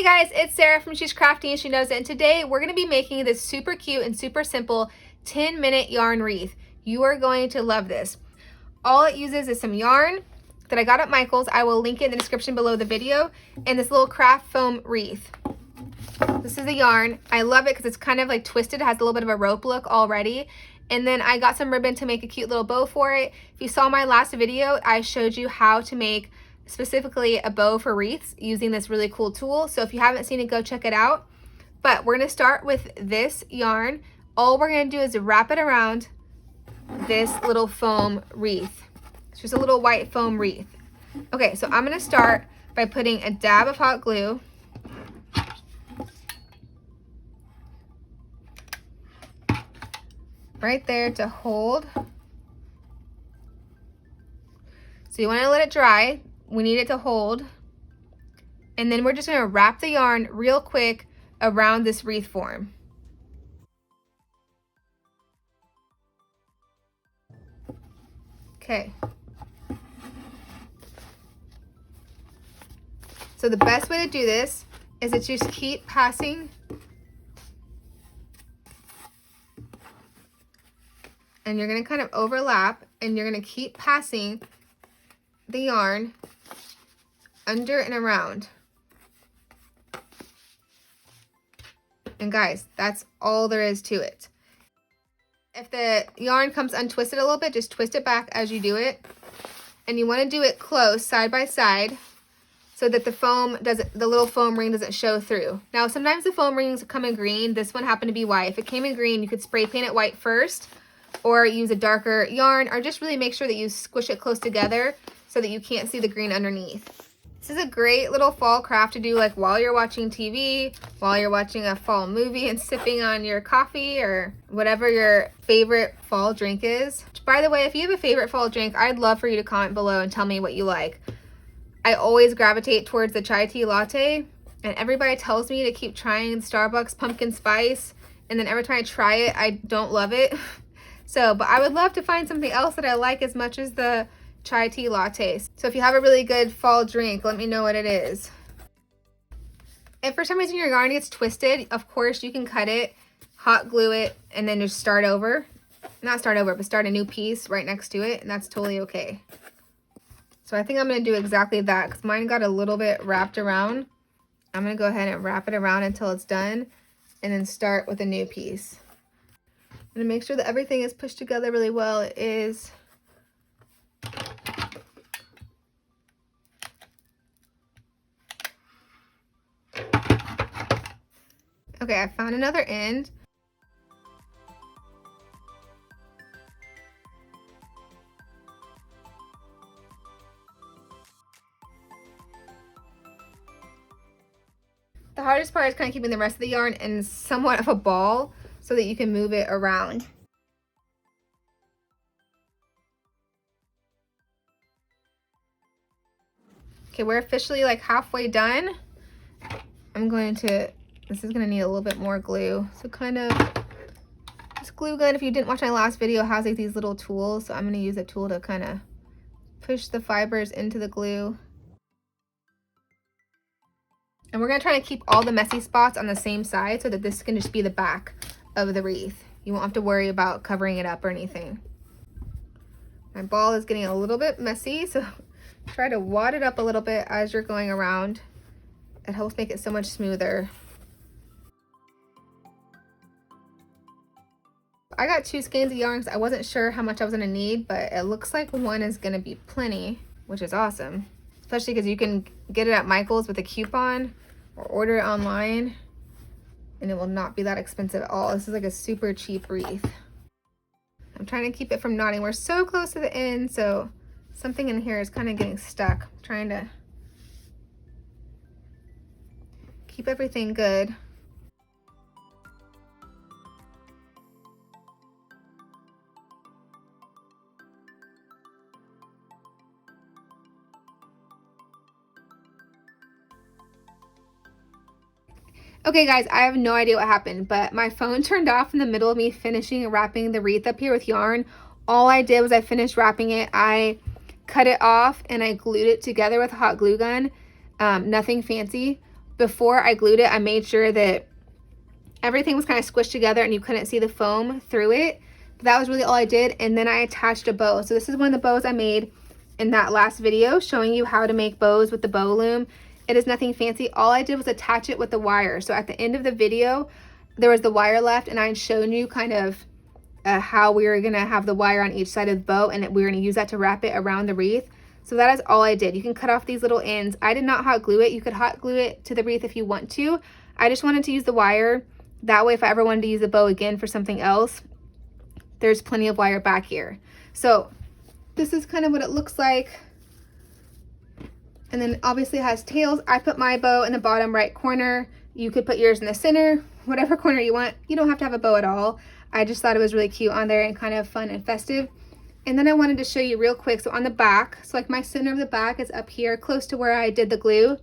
guys, it's Sarah from She's Crafty and She Knows It, and today we're going to be making this super cute and super simple 10-minute yarn wreath. You are going to love this. All it uses is some yarn that I got at Michael's. I will link it in the description below the video, and this little craft foam wreath. This is the yarn. I love it because it's kind of like twisted. It has a little bit of a rope look already. And then I got some ribbon to make a cute little bow for it. If you saw my last video, I showed you how to make specifically a bow for wreaths using this really cool tool. So if you haven't seen it, go check it out. But we're gonna start with this yarn. All we're gonna do is wrap it around this little foam wreath. It's just a little white foam wreath. Okay, so I'm gonna start by putting a dab of hot glue right there to hold. So you wanna let it dry. We need it to hold. And then we're just gonna wrap the yarn real quick around this wreath form. Okay. So the best way to do this is to just keep passing and you're gonna kind of overlap and you're gonna keep passing the yarn under and around. And guys, that's all there is to it. If the yarn comes untwisted a little bit, just twist it back as you do it. And you want to do it close, side by side, so that the little foam ring doesn't show through. Now, sometimes the foam rings come in green. This one happened to be white. If it came in green, you could spray paint it white first, or use a darker yarn, or just really make sure that you squish it close together so that you can't see the green underneath. This is a great little fall craft to do like while you're watching TV, while you're watching a fall movie and sipping on your coffee or whatever your favorite fall drink is. By the way, if you have a favorite fall drink, I'd love for you to comment below and tell me what you like. I always gravitate towards the chai tea latte, and everybody tells me to keep trying Starbucks pumpkin spice, and then every time I try it, I don't love it. But I would love to find something else that I like as much as the chai tea lattes. So if you have a really good fall drink, let me know what it is. If for some reason your yarn gets twisted, of course you can cut it, hot glue it, and then just start over. Not start over, but start a new piece right next to it, and that's totally okay. So I think I'm going to do exactly that because mine got a little bit wrapped around. I'm going to go ahead and wrap it around until it's done and then start with a new piece. I'm going to make sure that everything is pushed together really well. It is. Okay, I found another end. The hardest part is kind of keeping the rest of the yarn in somewhat of a ball so that you can move it around. Okay, we're officially like halfway done. This is gonna need a little bit more glue. So kind of, this glue gun, if you didn't watch my last video, has like these little tools. So I'm gonna use a tool to kind of push the fibers into the glue. And we're gonna try to keep all the messy spots on the same side so that this can just be the back of the wreath. You won't have to worry about covering it up or anything. My ball is getting a little bit messy, so try to wad it up a little bit as you're going around. It helps make it so much smoother. I got 2 skeins of yarn because I wasn't sure how much I was gonna need, but it looks like one is gonna be plenty, which is awesome. Especially because you can get it at Michael's with a coupon or order it online and it will not be that expensive at all. This is like a super cheap wreath. I'm trying to keep it from knotting. We're so close to the end, so something in here is kind of getting stuck. I'm trying to keep everything good. Okay guys, I have no idea what happened, but my phone turned off in the middle of me finishing wrapping the wreath up here with yarn. All I did was I finished wrapping it, I cut it off and I glued it together with a hot glue gun. Nothing fancy. before I glued it, I made sure that everything was kind of squished together and you couldn't see the foam through it. But that was really all I did. And then I attached a bow. So this is one of the bows I made in that last video showing you how to make bows with the bow loom. It is nothing fancy. All I did was attach it with the wire. So at the end of the video, there was the wire left, and I had shown you kind of how we were gonna have the wire on each side of the bow, and we were gonna use that to wrap it around the wreath. So that is all I did. You can cut off these little ends. I did not hot glue it. You could hot glue it to the wreath if you want to. I just wanted to use the wire. That way, if I ever wanted to use the bow again for something else, there's plenty of wire back here. So this is kind of what it looks like. And then obviously it has tails. I put my bow in the bottom right corner. You could put yours in the center, whatever corner you want. You don't have to have a bow at all. I just thought it was really cute on there and kind of fun and festive. And then I wanted to show you real quick. So on the back, so like my center of the back is up here close to where I did the glue.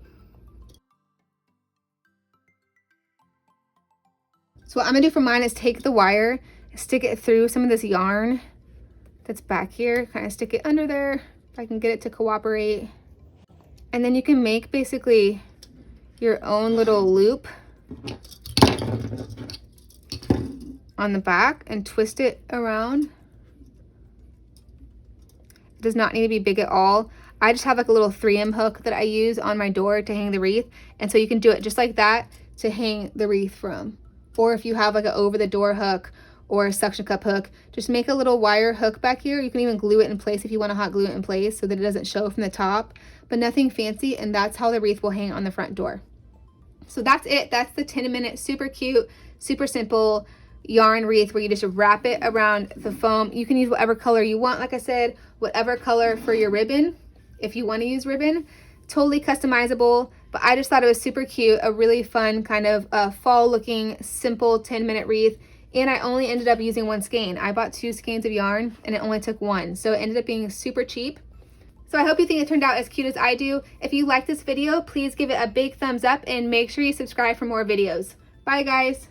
So what I'm gonna do for mine is take the wire, stick it through some of this yarn that's back here, kind of stick it under there if I can get it to cooperate. And then you can make basically your own little loop on the back and twist it around. It does not need to be big at all. I just have like a little 3M hook that I use on my door to hang the wreath. And so you can do it just like that to hang the wreath from. Or if you have like an over the door hook or a suction cup hook, just make a little wire hook back here. You can even glue it in place if you want to hot glue it in place so that it doesn't show from the top, but nothing fancy. And that's how the wreath will hang on the front door. So that's it. That's the 10-minute, super cute, super simple yarn wreath where you just wrap it around the foam. You can use whatever color you want. Like I said, whatever color for your ribbon, if you want to use ribbon, totally customizable. But I just thought it was super cute, a really fun kind of fall looking, simple 10-minute wreath. And I only ended up using one skein. I bought 2 skeins of yarn and it only took 1. So it ended up being super cheap. So I hope you think it turned out as cute as I do. If you like this video, please give it a big thumbs up and make sure you subscribe for more videos. Bye guys.